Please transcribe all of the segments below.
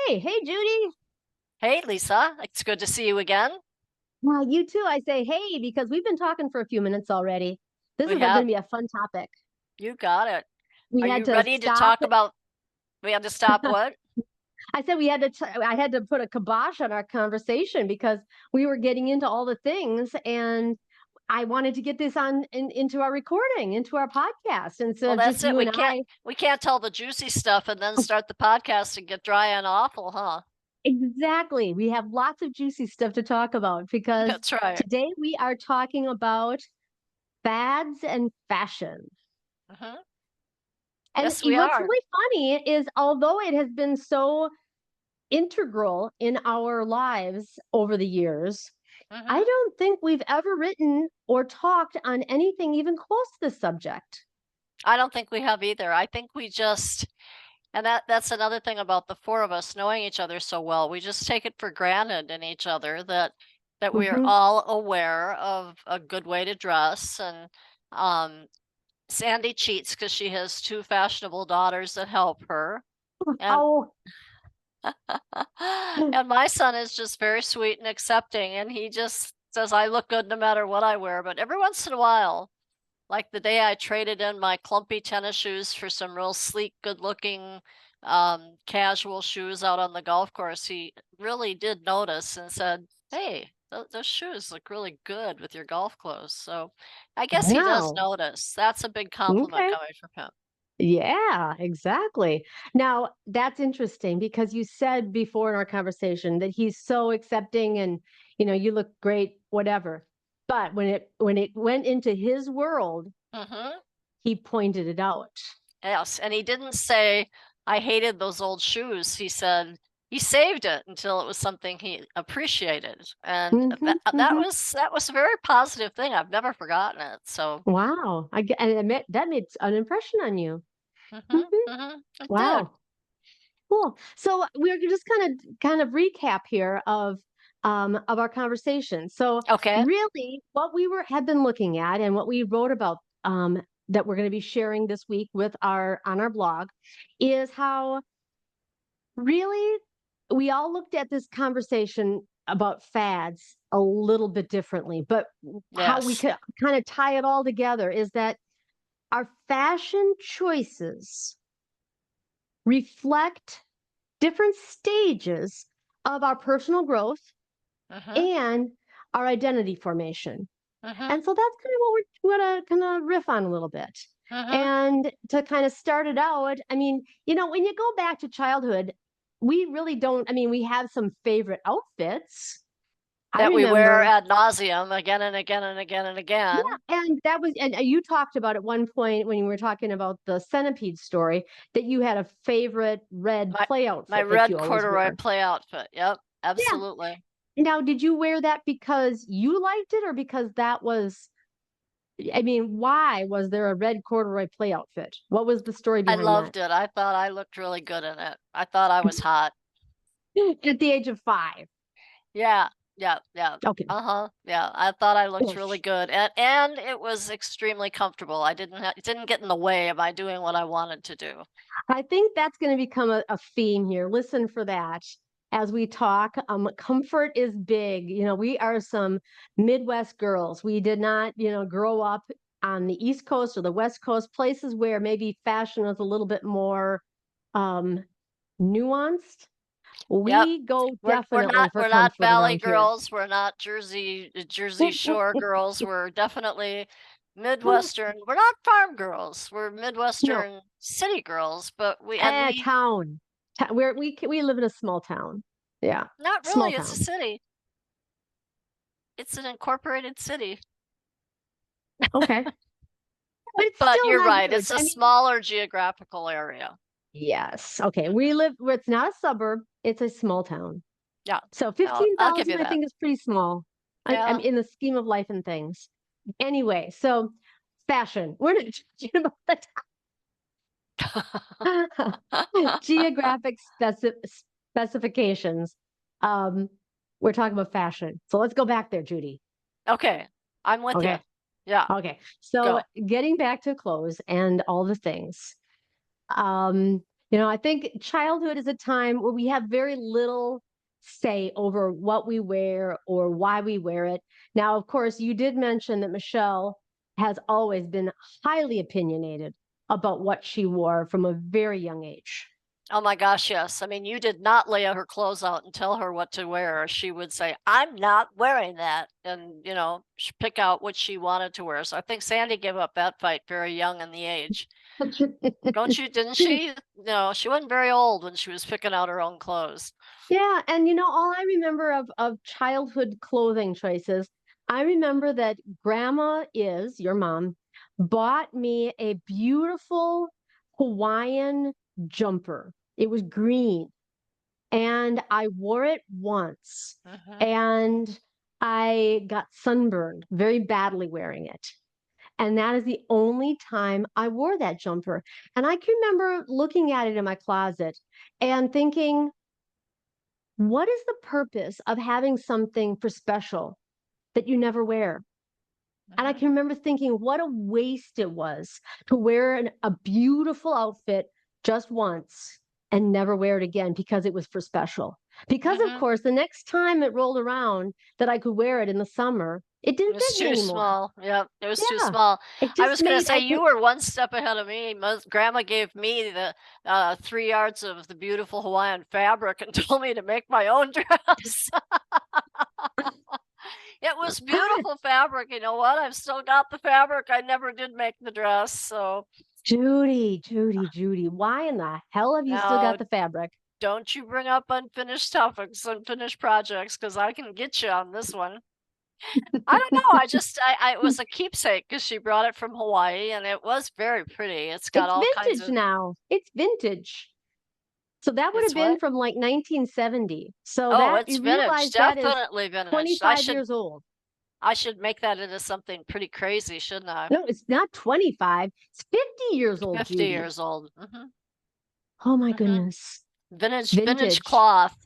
Hey, Judy. Hey, Lisa. It's good to see you again. You too. I say hey because we've been talking for a few minutes already. This We is going to have, be a fun topic. you got it. We Are had you to ready to stop. talk about, we had to stop what? I said I had to put a kibosh on our conversation because we were getting into all the things, and I wanted to get this into our recording, into our podcast, instead Well, of just that's it. you We and can't, I. we can't tell the juicy stuff and then start the podcast and get dry and awful, huh? Exactly. We have lots of juicy stuff to talk about because That's right. today we are talking about fads and fashion. hmm And Yes, we what's are. really funny is, although it has been so integral in our lives over the years, I hmm don't think we've ever written or talked on anything even close to this subject. I don't think we have either. I think we just, and that's another thing about the four of us knowing each other so well. We just take it for granted in each other that we are Hmm. all aware of a good way to dress and um Sandy cheats because she has two fashionable daughters that help her. And Oh, and my son is just very sweet and accepting, and he just says I look good no matter what I wear. But every once in a while, like the day I traded in my clumpy tennis shoes for some real sleek, good-looking casual shoes out on the golf course, he really did notice and said, "Hey, those shoes look really good with your golf clothes." So I guess he does wow. notice. That's a big compliment Okay. coming from him. Yeah, exactly. Now, that's interesting because you said before in our conversation that he's so accepting and, you look great, whatever. But when it went into his world, hmm he pointed it out. Yes, and he didn't say, "I hated those old shoes." He said he saved it until it was something he appreciated, and Hmm. that Hmm. was a very positive thing. I've never forgotten it. So, Wow. And that made an impression on you. Hmm. it did. Wow. Cool. So we're just kind of recap here of our conversation. So Okay. really what we had been looking at and what we wrote about that we're going to be sharing this week with our on our blog is how really we all looked at this conversation about fads a little bit differently, but how we Yes. could kind of tie it all together is that our fashion choices reflect different stages of our personal growth Mhm. and our identity formation. Mhm. And so that's kind of what we're going to kind of riff on a little bit. Mhm. And to kind of start it out, I mean, when you go back to childhood, we really don't, I mean, we have some favorite outfits. I That we wear remember, ad nauseum again and again and again and yeah, again. and that was, and you talked about at one point when you were talking about the centipede story that you had a favorite red My play my outfit that you red always corduroy wore. play outfit. Yep, Yeah. absolutely. Now, did you wear that because you liked it or because that was, I mean, why was there a red corduroy play outfit? What was the story I behind that? loved it. I thought I looked really good in it. I thought I was hot. At the age of 5. Yeah, yeah, yeah. Okay. Uh-huh. Yeah, I thought I looked Cool. really good, and it was extremely comfortable. It didn't get in the way of my doing what I wanted to do. I think that's going to become a theme here. Listen for that as we talk. Comfort is big. We are some Midwest girls. We did not, grow up on the East Coast or the West Coast, places where maybe fashion was a little bit more um, nuanced. Yep. We go We're definitely not for we're not comfort Valley around here. girls. We're not Jersey Shore girls. We're definitely Midwestern. We're not farm girls. We're No, Midwestern city girls, but we town. We live in a small town. Yeah, not small really. It's a town. city. It's an incorporated city. Okay, but it's But still you're not right. huge. It's a I mean, smaller geographical area. yes. Okay, we live where it's not a suburb; it's a small town. Yeah. So I'll give 15,000, you I that. think, is pretty small. I'm Yeah. in the scheme of life and things. Anyway, so fashion. We're not talking about the geographic specifications. Um, we're talking about fashion. So let's go back there, Judy. Okay. I'm with you. Okay. Yeah. Okay. So Go. getting back to clothes and all the things. Um, I think childhood is a time where we have very little say over what we wear or why we wear it. Now, of course, you did mention that Michelle has always been highly opinionated about what she wore from a very young age. Oh my gosh, yes. I mean, you did not lay her clothes out and tell her what to wear. She would say, "I'm not wearing that," and pick out what she wanted to wear. So I think Sandy gave up that fight very young in the age. Don't you? Didn't she? No, she wasn't very old when she was picking out her own clothes. Yeah, and all I remember of childhood clothing choices, I remember that Grandma is your mom bought me a beautiful Hawaiian jumper. It was green, and I wore it once, Hmm. and I got sunburned very badly wearing it. And that is the only time I wore that jumper. And I can remember looking at it in my closet and thinking, what is the purpose of having something for special that you never wear? And I Hmm. can remember thinking what a waste it was to wear a beautiful outfit just once and never wear it again because it was for special. Because, of Hmm. course, the next time it rolled around that I could wear it in the summer, it didn't It's fit me too anymore. small. Yep, it was too Yeah. small. It I just was gonna made, say I you can, were one step ahead of me. Grandma gave me the 3 yards of the beautiful Hawaiian fabric and told me to make my own dress. It was beautiful fabric. You know what? I've still got the fabric. I never did make the dress. So Judy, Judy, Judy, why in the hell have you still now got the fabric? don't you bring up unfinished topics, unfinished projects, because I can get you on this one. I don't know. I it was a keepsake because she brought it from Hawaii and it was very pretty. It's got It's all kinds vintage of, now. It's vintage. So that would have it's been what? from like 1970. So Oh, that it's you vintage, realize that is definitely vintage. 25 years old. I should make that into something pretty crazy, shouldn't I? No, it's not 25. It's 50 years old, 50 Judy. years old. Hmm. Oh my Hmm. goodness. Vintage Vintage. cloth.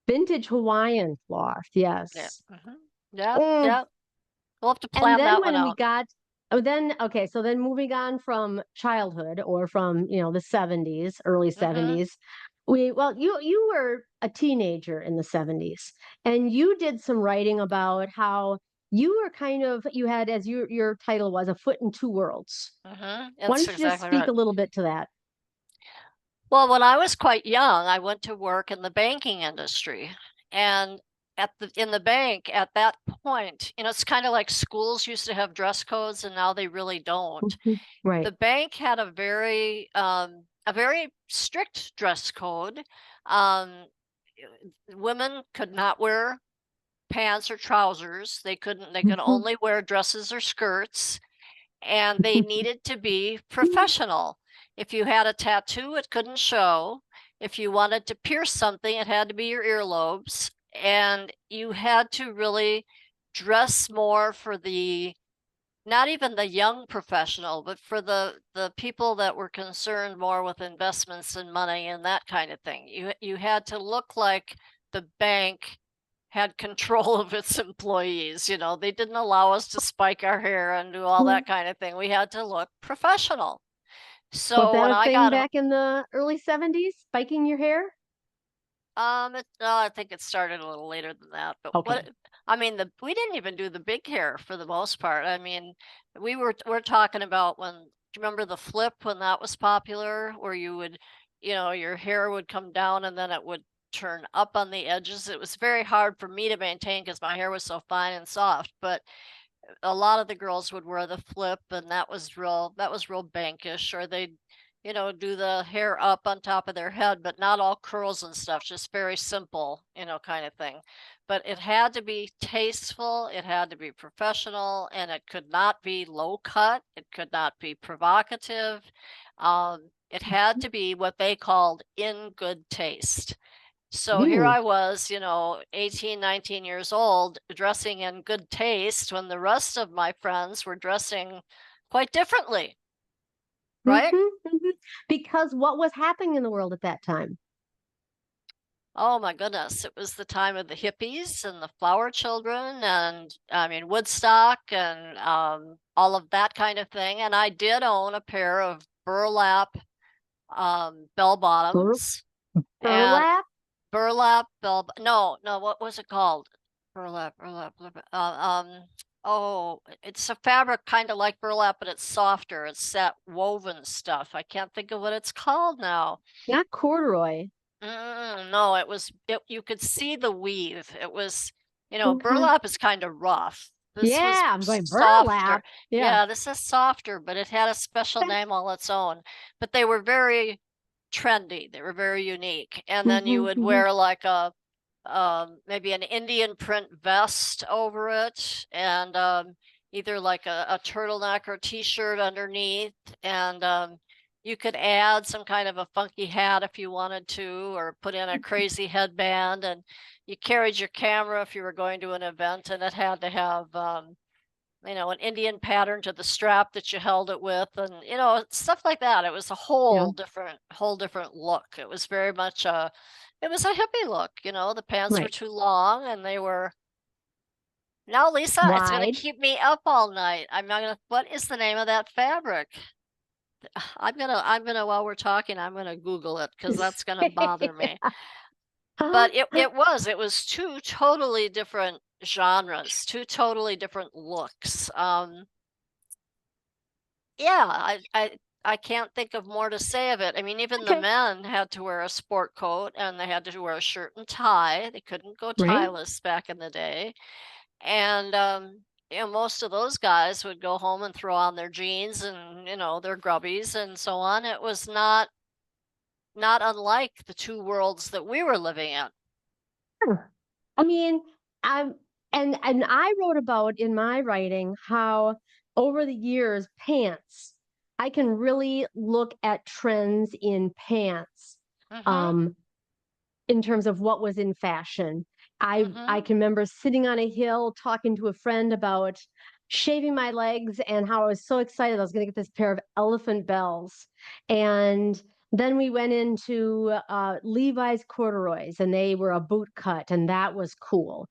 Vintage Hawaiian cloth. Yeah. Yes. Hmm. Yeah, Mm. yeah. We'll have to And plan then that one when we out. got, oh, then, okay, so then moving on from childhood or from, the 70s, early Hmm. 70s, well, you were a teenager in the 70s, and you did some writing about how you were kind of, you had, as your title was, a foot in two worlds. Hmm. Why That's don't you just exactly speak right. a little bit to that? Well, when I was quite young, I went to work in the banking industry. And in the bank at that point, it's kind of like schools used to have dress codes and now they really don't. Mhm. The Right. bank had a very strict dress code. Um, Women could not wear pants or trousers. They could Mhm. only wear dresses or skirts, and they needed to be professional. If you had a tattoo, it couldn't show. If you wanted to pierce something, it had to be your earlobes. And you had to really dress more for the not even the young professional, but for the people that were concerned more with investments and money and that kind of thing. You had to look like the bank had control of its employees. They didn't allow us to spike our hair and do all that kind of thing. We had to look professional. Was So that when a I thing got back in the early 70s, spiking your hair? I think it started a little later than that, but Okay. I mean, we didn't even do the big hair for the most part. I mean, we're talking about when, do you remember the flip when that was popular, where you would, your hair would come down and then it would turn up on the edges. It was very hard for me to maintain because my hair was so fine and soft, but a lot of the girls would wear the flip and that was real bankish, or they'd do the hair up on top of their head but not all curls and stuff, just very simple, kind of thing. But it had to be tasteful, it had to be professional, and it could not be low cut, it could not be provocative. It had to be what they called in good taste. So here Mm. I was, 18, 19 years old, dressing in good taste when the rest of my friends were dressing quite differently, right? Mhm, mhm. Because what was happening in the world at that time? Oh my goodness. It was the time of the hippies and the flower children and I mean Woodstock and all of that kind of thing. And I did own a pair of burlap bell Bur- bottoms, and Burlap? burlap no, what was it called? Burlap. Oh, it's a fabric kind of like burlap, but it's softer. It's that woven stuff. I can't think of what it's called now. Not corduroy. No, you could see the weave. It was, Okay. burlap is kind of rough. This was Yeah, I'm going softer. burlap. Yeah. Yeah, this is softer, but it had a special name all its own. But they were very trendy. They were very unique. And then you Mhm, would mhm. wear like maybe an Indian print vest over it, and either like a turtleneck or t-shirt underneath, and you could add some kind of a funky hat if you wanted to, or put in a crazy headband, and you carried your camera if you were going to an event, and it had to have an Indian pattern to the strap that you held it with, and stuff like that. It was a Yeah, whole different look. It was very much it was a hippie look. The pants were right. too long, and they were. Now, Lisa, it's gonna Wide. keep me up all night. I'm not gonna. What is the name of that fabric? While we're talking, I'm gonna Google it because that's gonna bother me. But it was two totally different genres, two totally different looks. Yeah, I can't think of more to say of it. I mean, even the Okay. men had to wear a sport coat, and they had to wear a shirt and tie. They couldn't go Right. tieless back in the day. And most of those guys would go home and throw on their jeans and, their grubbies and so on. It was not unlike the two worlds that we were living in. Sure. I mean, I'm and I wrote about in my writing how over the years pants, I can really look at trends in pants. Mhm. Um, in terms of what was in fashion. I Mhm. can remember sitting on a hill talking to a friend about shaving my legs and how I was so excited I was going to get this pair of elephant bells. And then we went into Levi's corduroys and they were a boot cut and that was cool.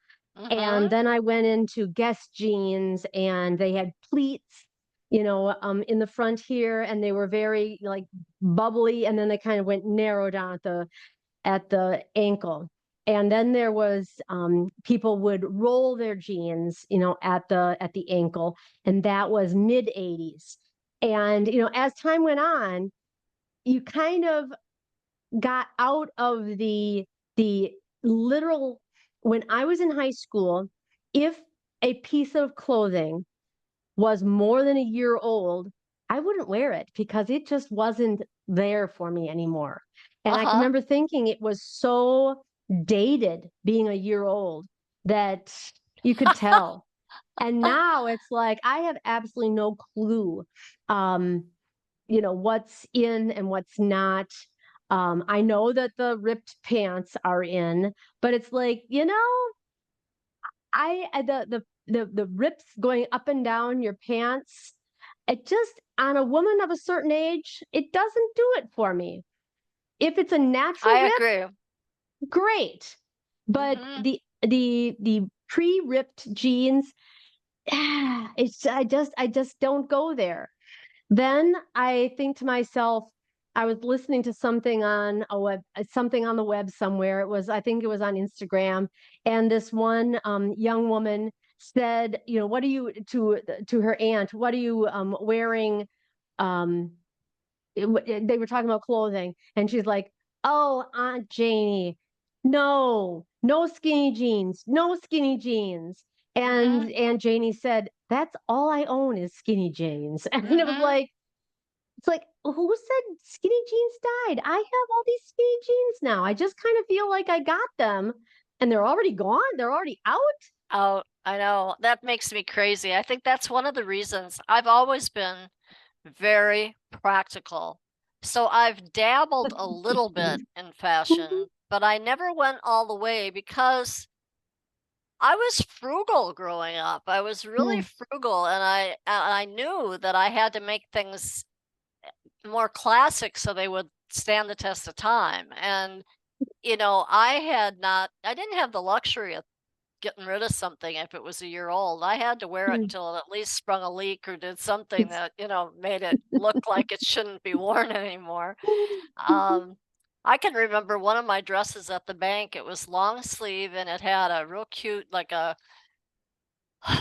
And Mhm. then I went into Guess jeans and they had pleats, in the front here and they were very like bubbly and then they kind of went narrow down at the ankle. And then there was people would roll their jeans, at the ankle, and that was mid 80s. And as time went on, you kind of got out of the literal. When I was in high school, if a piece of clothing was more than a year old, I wouldn't wear it because it just wasn't there for me anymore. And I can Uh-huh. remember thinking it was so dated being a year old that you could tell. And now it's like I have absolutely no clue, um, what's in and what's not. I know that the ripped pants are in, but it's like, the rips going up and down your pants, it just on a woman of a certain age, it doesn't do it for me. If it's a natural I rip, agree. great. But Mhm. the pre-ripped jeans, I just don't go there. Then I think to myself, I was listening to something on the web somewhere. I think it was on Instagram, and this one young woman said, what are you to her aunt? What are you wearing? Um, they were talking about clothing, and she's like, "Oh, Aunt Janie, no, no skinny jeans, no skinny jeans." And Mhm. Aunt Janie said, "That's all I own is skinny jeans." And it was Mhm. like, it's like, who said skinny jeans died? I have all these skinny jeans now. I just kind of feel like I got them and they're already gone. They're already out. Oh, I know. That makes me crazy. I think that's one of the reasons I've always been very practical. So I've dabbled a little bit in fashion, but I never went all the way because I was frugal growing up. I was really Yeah. frugal, and I knew that I had to make things more classic so they would stand the test of time. And I didn't have the luxury of getting rid of something if it was a year old. I had to wear it Mm. until it at least sprung a leak or did something It's that, made it look like it shouldn't be worn anymore. Um, I can remember one of my dresses at the bank. It was long sleeve and it had a real cute, like a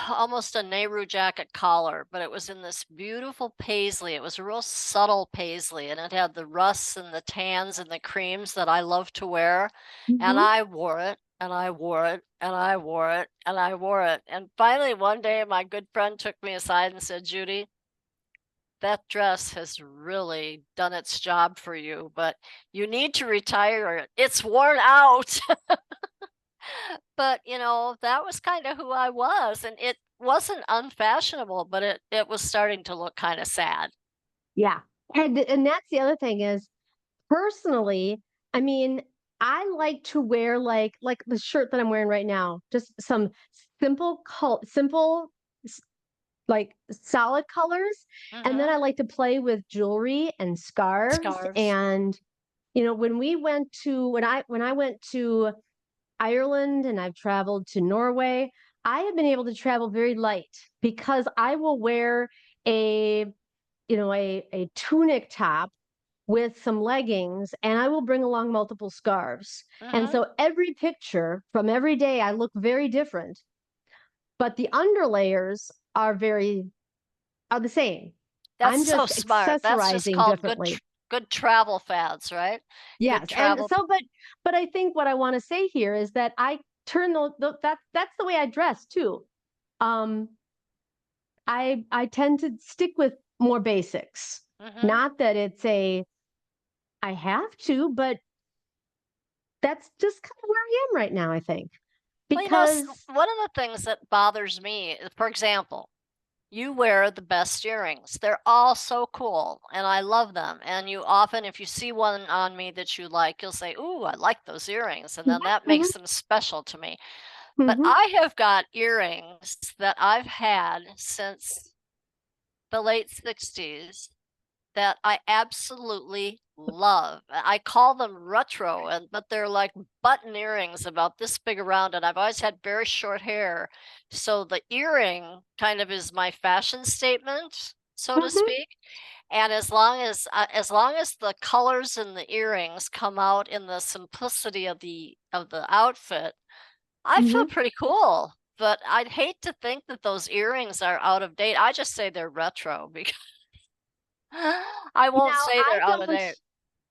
almost a Nehru jacket collar, but it was in this beautiful paisley. It was a real subtle paisley, and it had the rusts and the tans and the creams that I love to wear. And Mhm. I wore it, and I wore it, and I wore it, and I wore it. And finally, one day, my good friend took me aside and said, Judy, that dress has really done its job for you, but you need to retire it. It's worn out. But, that was kinda who I was, and it wasn't unfashionable, but it was starting to look kinda sad. Yeah. And that's the other thing is personally, I mean, I like to wear like the shirt that I'm wearing right now, just some simple s- like solid colors. And then Mhm. I like to play with jewelry and scarves. Scarves. And when I went to Ireland and I've traveled to Norway, I have been able to travel very light because I will wear a a tunic top with some leggings, and I will bring along multiple scarves. And Mhm. so every picture from every day, I look very different, but the underlayers are the same. That's I'm so just smart. That's just accessorizing called differently. good travel fads, right? Good Yes, and travel so, but I think what I want to say here is that I turn that's the way I dress too. Um, I tend to stick with more basics. Mhm. Not that it's a I have to, but that's just kind of where I am right now, I think. Well, Because one of the things that bothers me, for example, you wear the best earrings. They're all so cool, and I love them. And you often, if you see one on me that you like, you'll say, "Ooh, I like those earrings," and mhm, then that mhm, makes them special to me. But mhm, I have got earrings that I've had since the late '60s that I absolutely love. I call them retro, but they're like button earrings about this big around, and I've always had very short hair. So the earring kind of is my fashion statement, so to mhm, speak. And as long as the colors in the earrings come out in the simplicity of the outfit, I feel mhm. pretty cool. But I'd hate to think that those earrings are out of date. I just say they're retro because I won't Now, say they're out of date.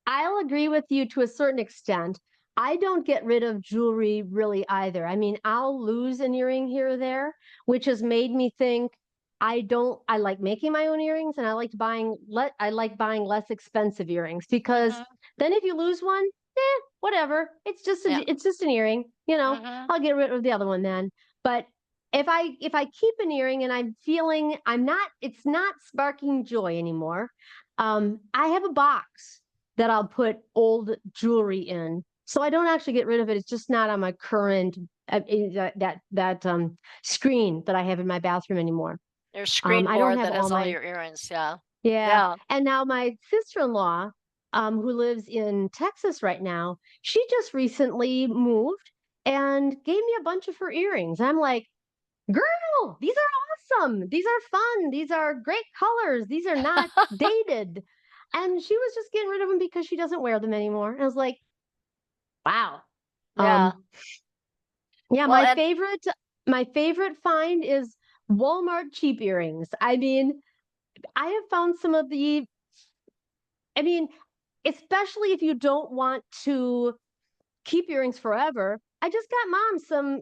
I'll agree with you to a certain extent. I don't get rid of jewelry really either. I mean, I'll lose an earring here or there, which has made me think I like making my own earrings and I like buying less expensive earrings because Mhm. then if you lose one, whatever. Yeah. It's just an earring, Mhm. I'll get rid of the other one then. But if I keep an earring and I'm feeling I'm not it's not sparking joy anymore, I have a box that I'll put old jewelry in. So I don't actually get rid of it. It's just not on my current screen that I have in my bathroom anymore. Your screen I don't board have that all has all my your earrings, yeah. yeah. Yeah. And now my sister-in-law, who lives in Texas right now, she just recently moved and gave me a bunch of her earrings. I'm like, girl, these are awesome. These are fun. These are great colors. These are not dated. And she was just getting rid of them because she doesn't wear them anymore. And I was like, wow. Yeah. Um, yeah, Well, and my favorite find is Walmart cheap earrings. I mean, I have found some of the I mean, especially if you don't want to keep earrings forever. I just got mom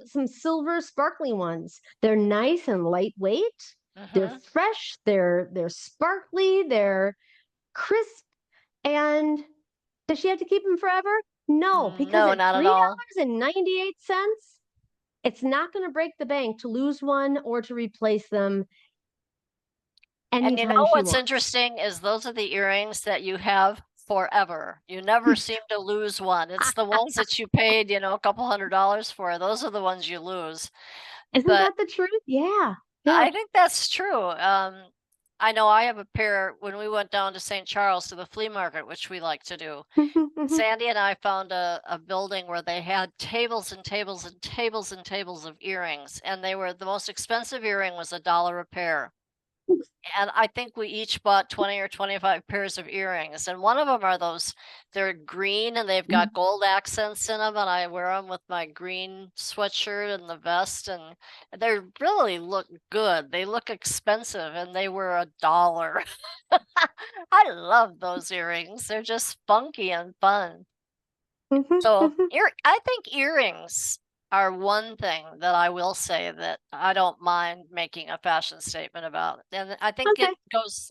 some silver sparkly ones. They're nice and lightweight. They're mhm. fresh. They're sparkly. They're crisp. And does she have to keep them forever? No, because No, at not at all. $3.98, it's not going to break the bank to lose one or to replace them And you anytime know she what's wants. interesting is those are the earrings that you have forever. You never seem to lose one. It's the ones that you paid, a couple $100 for. Those are the ones you lose. Isn't But that the truth? Yeah. Yeah. I think that's true. I know I have a pair when we went down to St. Charles to the flea market, which we like to do. Sandy and I found a building where they had tables and tables and tables and tables of earrings, and they were the most expensive earring was $1 a pair. And I think we each bought 20 or 25 pairs of earrings. And one of them are those, they're green and they've got gold accents in them. And I wear them with my green sweatshirt and the vest. And they really look good. They look expensive and they were $1. I love those earrings. They're just funky and fun. So I think earrings are one thing that I will say that I don't mind making a fashion statement about. And I think Okay.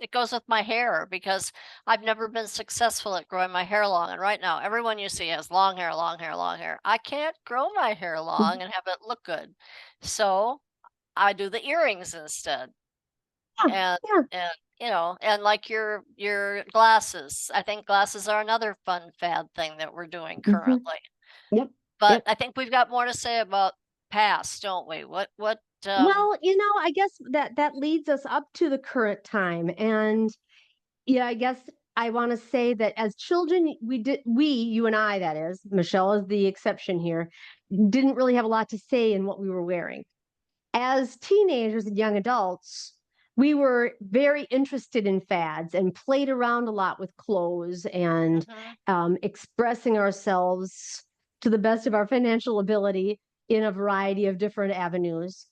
it goes with my hair because I've never been successful at growing my hair long. And right now, everyone you see has long hair, long hair, long hair. I can't grow my hair long and have it look good. So I do the earrings instead. Yeah, And yeah. and and like your glasses. I think glasses are another fun fad thing that we're doing Mhm. currently. Yep. But Yep. I think we've got more to say about past, don't we? Well, I guess that leads us up to the current time. And yeah, I guess I want to say that as children, you and I, that is, Michelle is the exception here, didn't really have a lot to say in what we were wearing. As teenagers and young adults, we were very interested in fads and played around a lot with clothes and Mhm, expressing ourselves to the best of our financial ability in a variety of different avenues.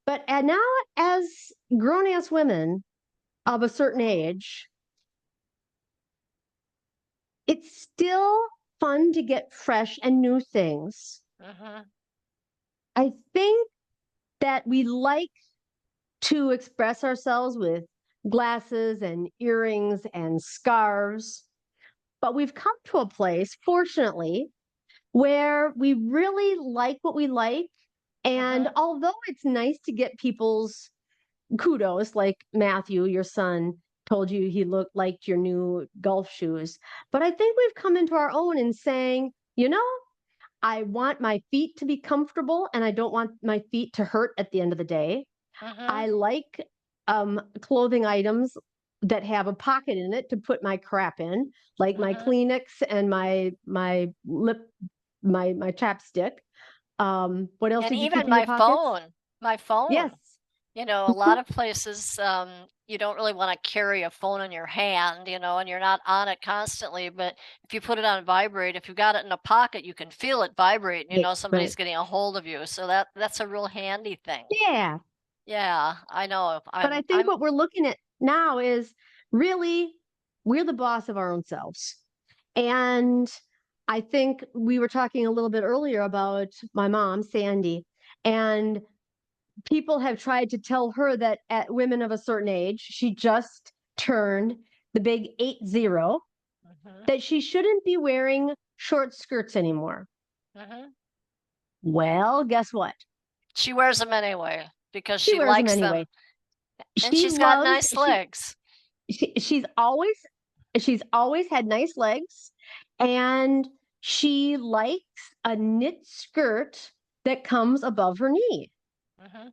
But now, as grown ass women of a certain age, it's still fun to get fresh and new things. mhm, I think that we like to express ourselves with glasses and earrings and scarves. But we've come to a place, fortunately, where we really like what we like. And mhm, although it's nice to get people's kudos, like Matthew, your son, told you he looked like your new golf shoes. But I think we've come into our own in saying, I want my feet to be comfortable and I don't want my feet to hurt at the end of the day. mhm, I like clothing items that have a pocket in it to put my crap in, like my mhm. Kleenex and my chapstick. What else And did you keep even in your pockets? my Yes. phone. A lot of places, you don't really wanna carry a phone in your hand, and you're not on it constantly, but if you put it on vibrate, if you got it in a pocket, you can feel it vibrate, and you Yeah, know right. somebody's getting a hold of you, so that's a real handy thing. Yeah. Yeah, I know. But I think what we're looking at now is really we're the boss of our own selves. And I think we were talking a little bit earlier about my mom, Sandy, and people have tried to tell her that at women of a certain age, she just turned the big 80, Mhm, that she shouldn't be wearing short skirts anymore. mhm. Well, guess what? She wears them anyway because She she wears them likes anyway. them, and She she's got loves nice legs. she she's always had nice legs, and she likes a knit skirt that comes above her knee. Mhm.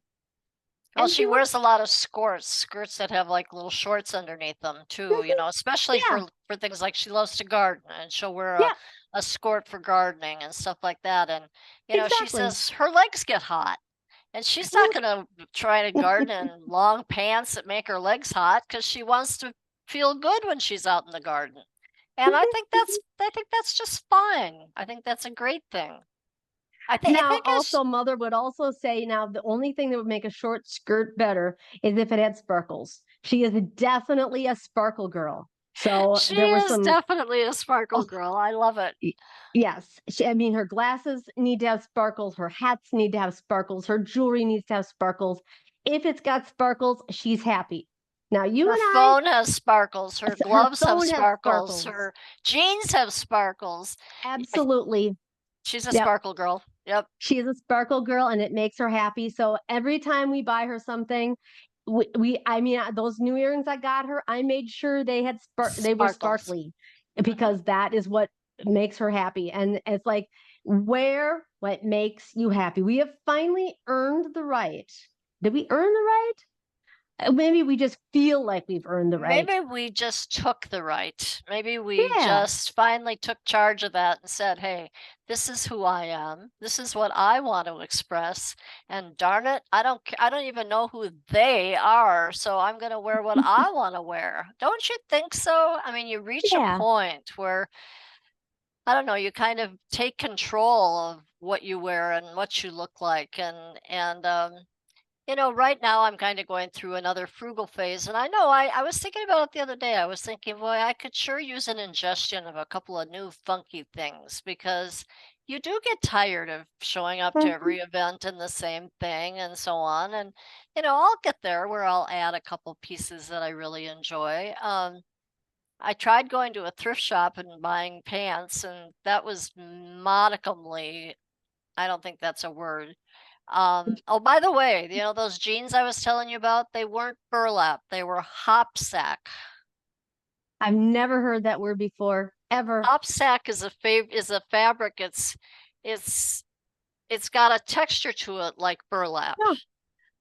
Well, And she she wears looks a lot of skirts that have, like, little shorts underneath them too, especially yeah, for things like she loves to garden, and she'll wear yeah, a skirt for gardening and stuff like that, and, she exactly. says her legs get hot, and she's not gonna try to garden in long pants that make her legs hot because she wants to feel good when she's out in the garden, and I think that's just fine. I think that's a great thing. I Now, think it's also, mother would also say, now the only thing that would make a short skirt better is if it had sparkles. She is definitely a sparkle girl. So she there were is some, definitely a sparkle oh, girl, I love it. yes. I mean, her glasses need to have sparkles. Her hats need to have sparkles. Her jewelry needs to have sparkles. If it's got sparkles, she's happy. Now, you Her and I, phone has sparkles, her her gloves have phone has sparkles, sparkles. her jeans have sparkles. Y- Absolutely. She's a Yep. sparkle girl. Yep. She is a sparkle girl and it makes her happy. So every time we buy her something, I mean, those new earrings I got her, I made sure they were Sparkles. sparkly Hmm. because that is what makes her happy. And it's like, wear what makes you happy. We have finally earned the right. Did we earn the right? Maybe we just feel like we've earned the right. Maybe we just took the right. Maybe we Yeah. just finally took charge of that and said, "Hey, this is who I am. This is what I want to express. And darn it, I don't even know who they are, so I'm going to wear what I want to wear." Don't you think so? I mean, you reach a Yeah. point where I don't know, you kind of take control of what you wear and what you look like right now I'm kind of going through another frugal phase. And I know I was thinking about it the other day. I was thinking, boy, I could sure use an ingestion of a couple of new funky things because you do get tired of showing up to Mhm. every event and the same thing and so on. And, I'll get there where I'll add a couple pieces that I really enjoy. I tried going to a thrift shop and buying pants, and that was modicumly, I don't think that's a word. Oh, by the way, those jeans I was telling you about, they weren't burlap, they were hopsack. I've never heard that word before, ever. Hopsack is a fabric. It's it's got a texture to it like burlap, Oh,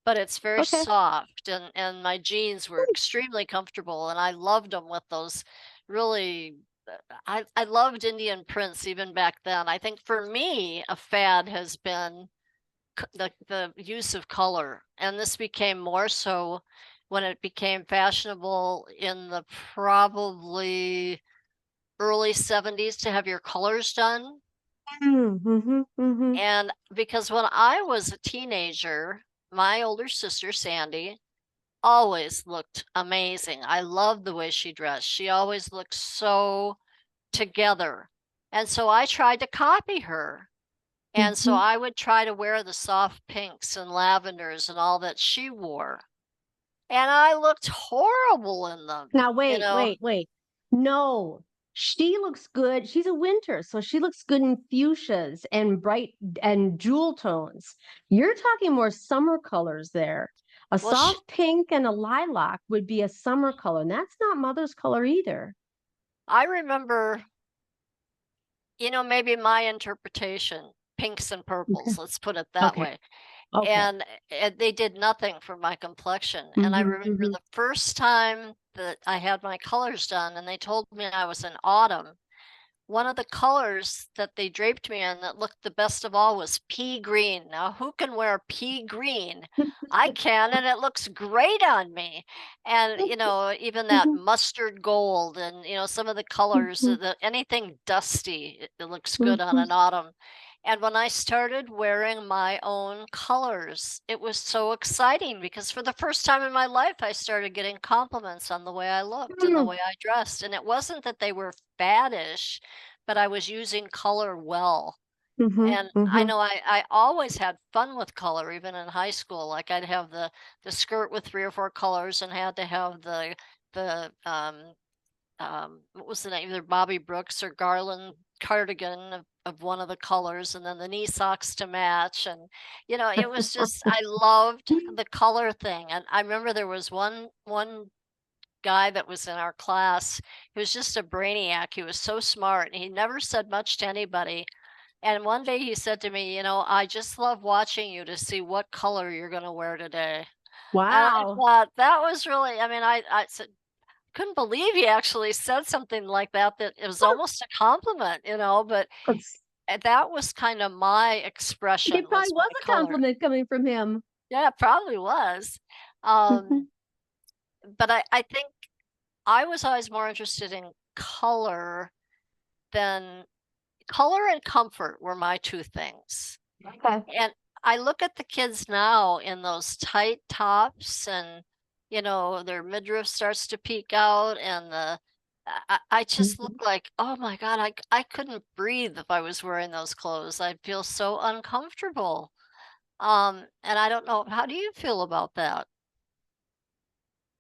but it's very okay. soft, and my jeans were extremely comfortable, and I loved them with those really I loved Indian prints even back then. I think for me, a fad has been the use of color, and this became more so when it became fashionable in the probably early 70s to have your colors done. Mhm, mhm. And because when I was a teenager, my older sister Sandy always looked amazing. I loved the way she dressed. She always looked so together. And so I tried to copy her. And so Mhm. I would try to wear the soft pinks and lavenders and all that she wore. And I looked horrible in them, Now you wait, know? wait, wait. No, she looks good. She's a winter, so she looks good in fuchsias and bright and jewel tones. You're talking more summer colors there. A Well, she, soft pink and a lilac would be a summer color, and that's not mother's color either. I remember, maybe my interpretation, pinks and Okay. purples, let's put it that Okay. way. Okay. And they did nothing for my complexion. And I Mhm, remember mhm. the first time that I had my colors done and they told me I was in autumn. One of the colors that they draped me in that looked the best of all was pea green. Now, who can wear pea green? I can, and it looks great on me. And, even that Mhm, mustard gold and, some of the colors, mhm, anything dusty, it looks good on mhm. an autumn. And when I started wearing my own colors, it was so exciting because for the first time in my life, I started getting compliments on the way I looked and the Mm. way I dressed. And it wasn't that they were faddish, but I was using color well. Mhm, And I mhm. know I always had fun with color, even in high school. Like I'd have the skirt with 3 or 4 colors and had to have the what was the name? Either Bobby Brooks or Garland cardigan of one of the colors, and then the knee socks to match. And it was just I loved the color thing. And I remember there was one guy that was in our class who was just a brainiac. He was so smart and he never said much to anybody. And one day he said to me, I just love watching you to see what color you're going to wear today. And I Wow. thought that was really, I mean, I said, couldn't believe he actually said something like that, that it was almost a compliment, but It's that was kind of my expression it probably was was my a color. compliment coming from him. Yeah, it probably was. Um, Mhm. but I think I was always more interested in color than color and comfort were my 2 things. Okay. And I look at the kids now in those tight tops and, their midriff starts to peek out and I just look Mhm. like, "Oh my god, I couldn't breathe if I was wearing those clothes. I'd feel so uncomfortable." And I don't know, how do you feel about that?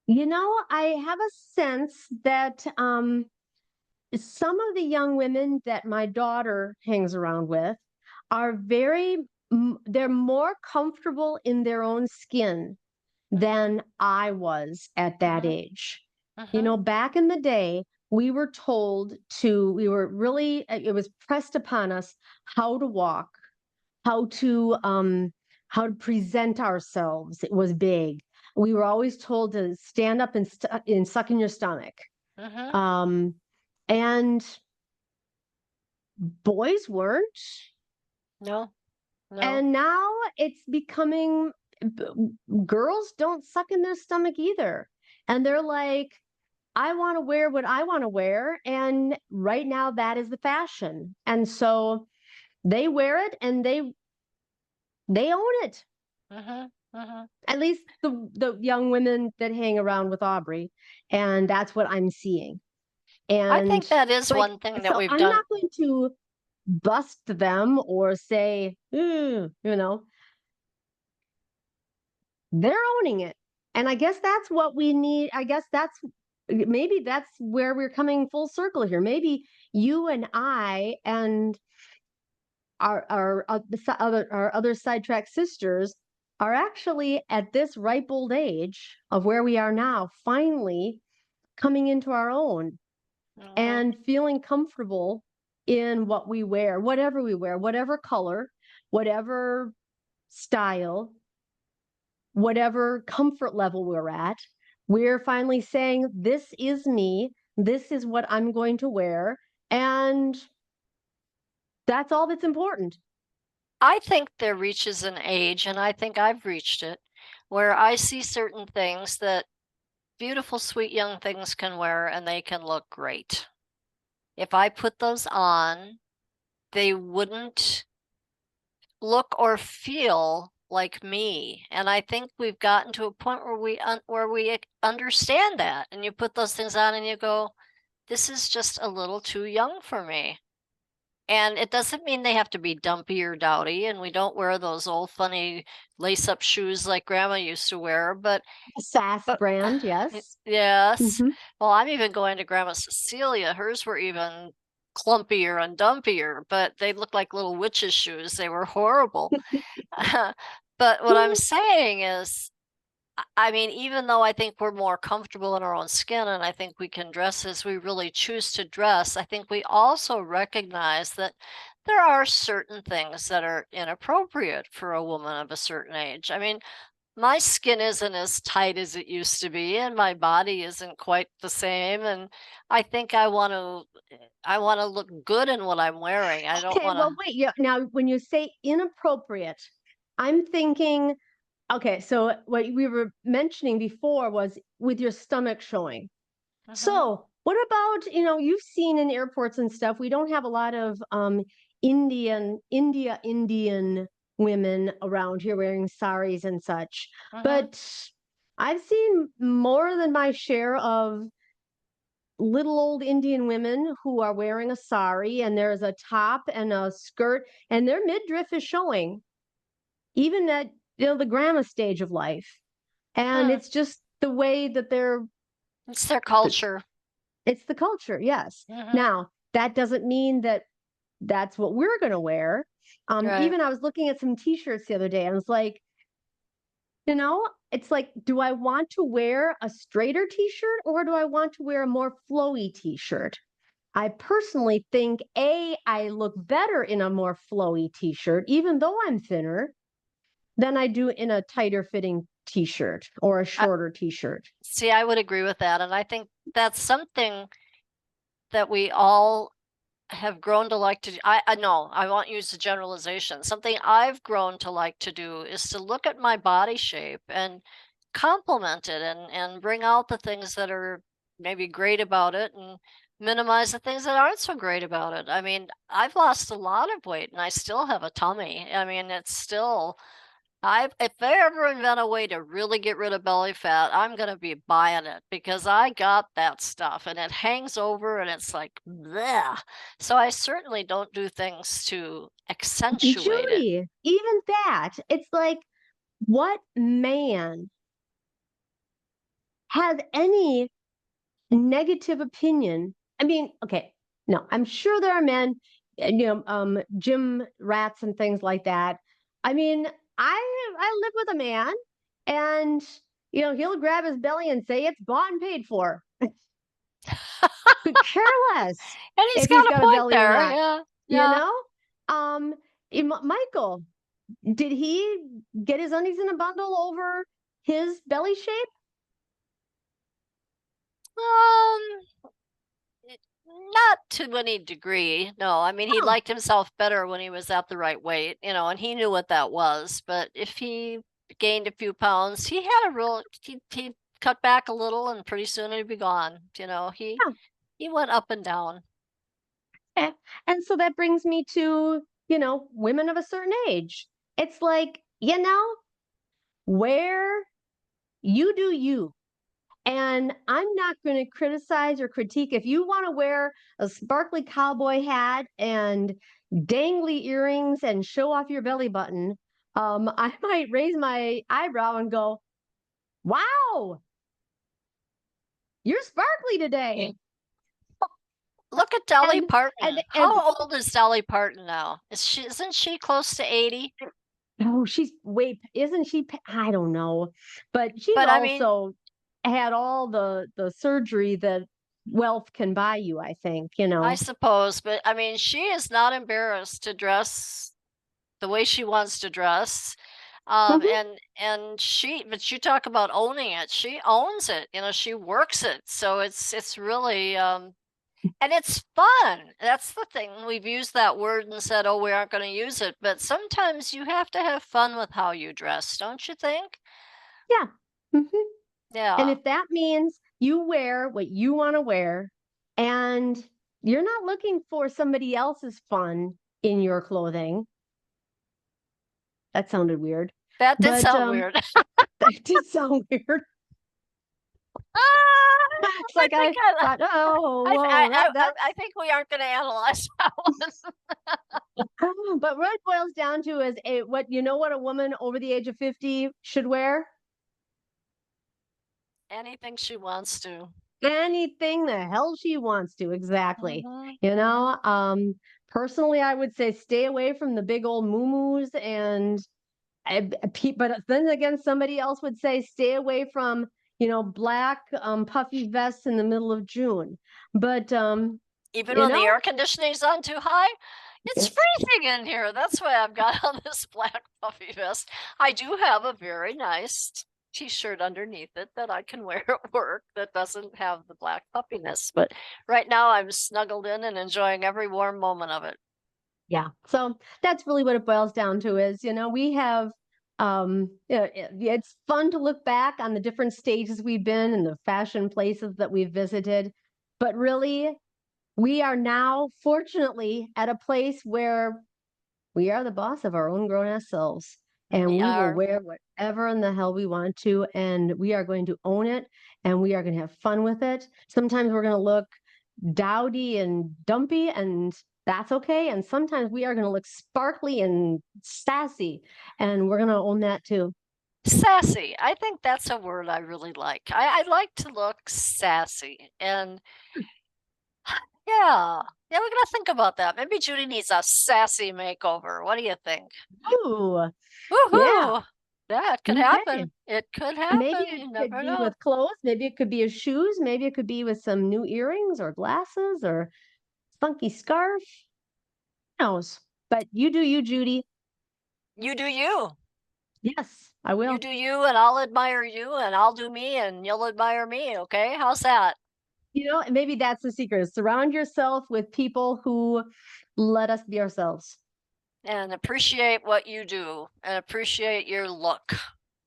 I have a sense that some of the young women that my daughter hangs around with are they're more comfortable in their own skin Mhm, than I was at that mhm, age. mhm, Back in the day, we were really, it was pressed upon us how to walk, how to um how to present ourselves. It was big. We were always told to stand up and suck in your stomach. Mm-hmm. And boys weren't. No, no. And now it's becoming girls don't suck in their stomach either. And they're like, I want to wear what I want to wear. And right now that is the fashion. And so they wear it and they own it. Mm-hmm. Mm-hmm. At least the young women that hang around with Aubrey. And that's what I'm seeing. I And think that is like, one thing that so we've I'm done. not going to bust them or say, they're owning it. And I guess that's what we need. I guess maybe that's where we're coming full circle here. Maybe you and I and our other sidetrack sisters are actually at this ripe old age of where we are now, finally coming into our own Mm-hmm. and feeling comfortable in what we wear, whatever color, whatever style, whatever comfort level we're at. We're finally saying, this is me. This is what I'm going to wear. And that's all that's important. I think there reaches an age, and I think I've reached it, where I see certain things that beautiful, sweet young things can wear and they can look great. If I put those on, they wouldn't look or feel like me. And I think we've gotten to a point where we understand that. And you put those things on and you go, this is just a little too young for me. And it doesn't mean they have to be dumpy or dowdy, and we don't wear those old funny lace-up shoes like grandma used to wear, but SAS but brand, yes. yes. Mhm. Well, I'm even going to Grandma Cecilia. Hers were even clumpier and dumpier, but they looked like little witches' shoes. They were horrible. But what I'm saying is, I mean, even though I think we're more comfortable in our own skin and I think we can dress as we really choose to dress, I think we also recognize that there are certain things that are inappropriate for a woman of a certain age. I mean, my skin isn't as tight as it used to be, and my body isn't quite the same. And I think I want to look good in what I'm wearing. I don't Okay, want well, to. wait. Yeah, now when you say inappropriate, I'm thinking, okay, so what we were mentioning before was with your stomach showing. Hmm. So, what about, you've seen in airports and stuff, we don't have a lot of Indian women around here wearing saris and such. Hmm. But I've seen more than my share of little old Indian women who are wearing a sari and there's a top and a skirt and their midriff is showing, even at the grandma stage of life. And Hmm. it's just the way that It's their culture. it's the culture, yes. Hmm. Now, that doesn't mean that that's what we're going to wear. Right. Even I was looking at some t-shirts the other day and I was like, it's like, do I want to wear a straighter t-shirt or do I want to wear a more flowy t-shirt? I personally think I look better in a more flowy t-shirt, even though I'm thinner, than I do in a tighter fitting t-shirt or a I, shorter t-shirt. See, I would agree with that, and I think that's something that we all have grown to like to do. I know, I won't use the generalization. Something I've grown to like to do is to look at my body shape and compliment it and bring out the things that are maybe great about it and minimize the things that aren't so great about it. I mean, I've lost a lot of weight and I still have a tummy. I mean, it's still if they ever invent a way to really get rid of belly fat, I'm gonna be buying it because I got that stuff and it hangs over and it's like bleh. So I certainly don't do things to accentuate it. Judy, even that, it's like, what man has any negative opinion? I mean, okay, no, I'm sure there are men, gym rats and things like that. I mean, I live with a man, and he'll grab his belly and say it's bought and paid for. Could care less And he's if he's got a got a point belly or there. not. Yeah. You Yeah. know, Michael, did he get his undies in a bundle over his belly shape? Um, not to any degree. No, I mean, he Oh, liked himself better when he was at the right weight, and he knew what that was. But if he gained a few pounds, he had a real, he cut back a little and pretty soon he'd be gone. yeah. He went up and down. And so that brings me to, women of a certain age. It's like, where you do you. And I'm not going to criticize or critique. If you want to wear a sparkly cowboy hat and dangly earrings and show off your belly button, I might raise my eyebrow and go, wow, you're sparkly today. Look at Dolly And Parton. and How old is Dolly Parton now? Isn't she close to 80? oh, she's isn't she? I don't know, but she's But I mean, also had all the surgery that wealth can buy you, I think, I suppose, but I mean, she is not embarrassed to dress the way she wants to dress. Mhm. But you talk about owning it. She owns it. She works it. So it's really and it's fun. That's the thing. We've used that word and said, "Oh, we aren't going to use it." But sometimes you have to have fun with how you dress, don't you think? Yeah. Mhm. And Yeah. if that means you wear what you want to wear and you're not looking for somebody else's fun in your clothing, that sounded weird. That did But sound weird. that did sound weird. It's I like think I thought, oh, whoa, I think we aren't going to analyze that one. but what it boils down to is what a woman over the age of 50 should wear? Anything she wants to. Anything the hell she wants to, exactly. Mhm, You mhm. know, um, Personally, I would say stay away from the big old moo and but then again, somebody else would say stay away from, black puffy vests in the middle of June. But Even you when the know, air conditioning's on too high, it's it's freezing in here. That's why I've got on this black puffy vest. I do have a very nice t-shirt underneath it that I can wear at work that doesn't have the black puffiness. But right now I'm snuggled in and enjoying every warm moment of it. Yeah. So that's really what it boils down to is, we have it's fun to look back on the different stages we've been and the fashion places that we've visited, but really we are now fortunately at a place where we are the boss of our own grown ass selves and We we will are. wear whatever in the hell we want to and we are going to own it and we are going to have fun with it. Sometimes we're going to look dowdy and dumpy, and that's okay. And sometimes we are going to look sparkly and sassy, and we're going to own that too. Sassy. I think that's a word I really like. I like to look sassy. And yeah, yeah, we're gonna think about that. Maybe Judy needs a sassy makeover. What do you think? Ooh, yeah. Woohoo! Yeah, it could Okay. happen. It could Maybe happen. it You could never be know. with clothes. Maybe it could be with shoes. Maybe it could be with some new earrings or glasses or funky scarf. Who knows? But you do you, Judy. You do you. Yes, I You will. do you, and I'll admire you, and I'll do me, and you'll admire me. Okay? How's that? And maybe that's the secret. Is surround yourself with people who let us be ourselves. And appreciate what you do, and appreciate your look.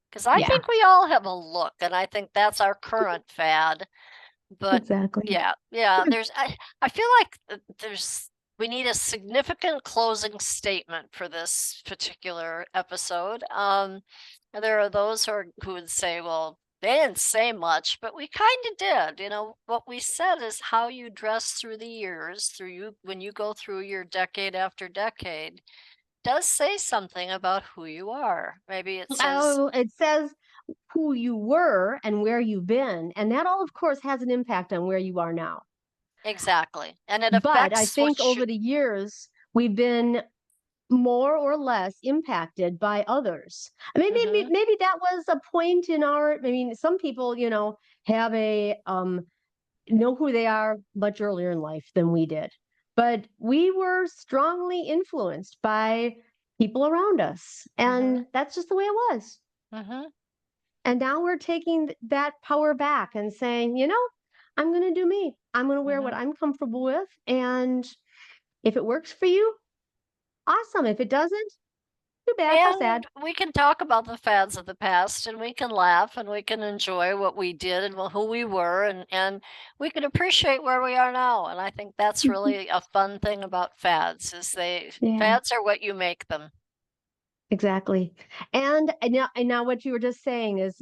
Because I Yeah, think we all have a look, and I think that's our current fad. But exactly. yeah, yeah, I feel like we need a significant closing statement for this particular episode. There are those who would say, well, they didn't say much, but we kind of did. What we said is how you dress through the years, through you when you go through your decade after decade, does say something about who you are. Maybe it says Oh, it says who you were and where you've been. And that all, of course, has an impact on where you are now. exactly, and it But I affects think what you. over the years, we've been more or less impacted by others. I mean, Mhm. maybe that was a point in some people, have know who they are much earlier in life than we did. But we were strongly influenced by people around us. And Mhm. that's just the way it was. Mhm. And now we're taking that power back and saying, I'm going to do me. I'm going to wear what Mhm. I'm comfortable with. And if it works for you, awesome. If it doesn't, too bad. How sad. And we can talk about the fads of the past, and we can laugh, and we can enjoy what we did and who we were, and we can appreciate where we are now. And I think that's really a fun thing about fads is Yeah, fads are what you make them. exactly. And now what you were just saying is,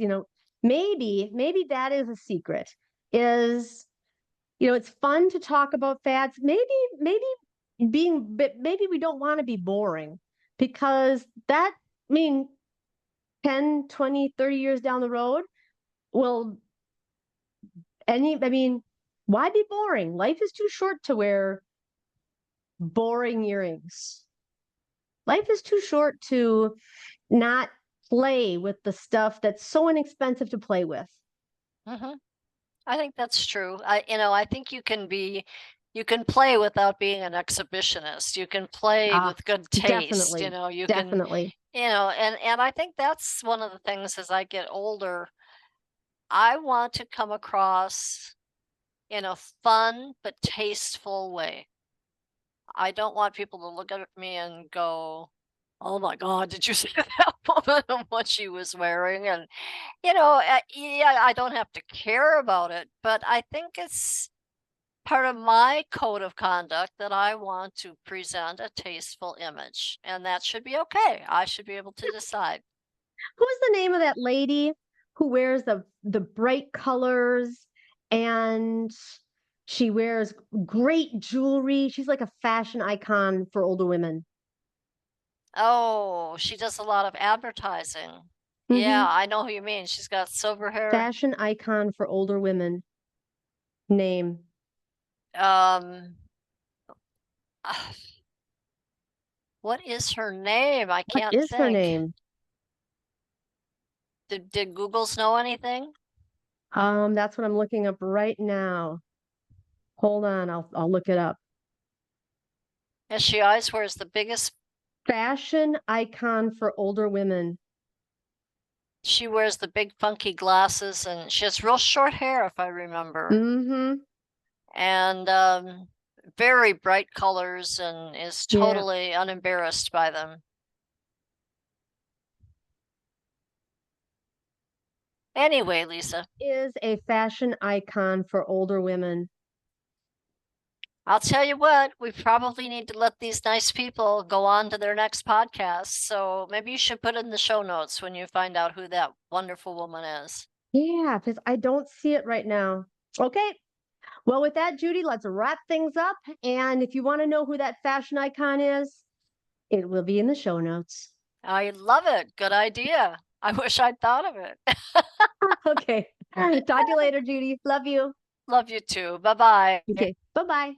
maybe that is a secret is, it's fun to talk about fads. Maybe we don't want to be boring because I mean, 10, 20, 30 years down the road, will I mean, why be boring? Life is too short to wear boring earrings. Life is too short to not play with the stuff that's so inexpensive to play with. Hmm. I think that's true. I think you can play without being an exhibitionist. You can play Ah, with good taste. definitely. You can, Definitely. and I think that's one of the things as I get older, I want to come across in a fun but tasteful way. I don't want people to look at me and go, "Oh my God, did you see that woman and what she was wearing?" And yeah, I don't have to care about it, but I think it's part of my code of conduct that I want to present a tasteful image, and that should be okay. I should be able to decide. Who's the name of that lady who wears the bright colors and she wears great jewelry? She's like a fashion icon for older women. Oh, she does a lot of advertising. Yeah, Hmm. I know who you mean. She's got silver hair. Fashion icon for older women. Name. Um, what is her name? I What can't is her think. name? Did Google's know anything? That's what I'm looking up right now. Hold on, I'll look it up. And she always wears the biggest. Fashion icon for older women. She wears the big funky glasses, and she has real short hair, if I remember, Mm-hmm. and very bright colors, and is Yeah. totally unembarrassed by them. Anyway, Lisa, Is a fashion icon for older women. I'll tell you what, we probably need to let these nice people go on to their next podcast. So maybe you should put in the show notes when you find out who that wonderful woman is. Yeah, because I don't see it right now. Okay. Well, with that, Judy, let's wrap things up. And if you want to know who that fashion icon is, it will be in the show notes. I love it. Good idea. I wish I'd thought of it. Okay. Talk to you later, Judy. Love you. Love you too. Bye bye. Okay. Bye bye.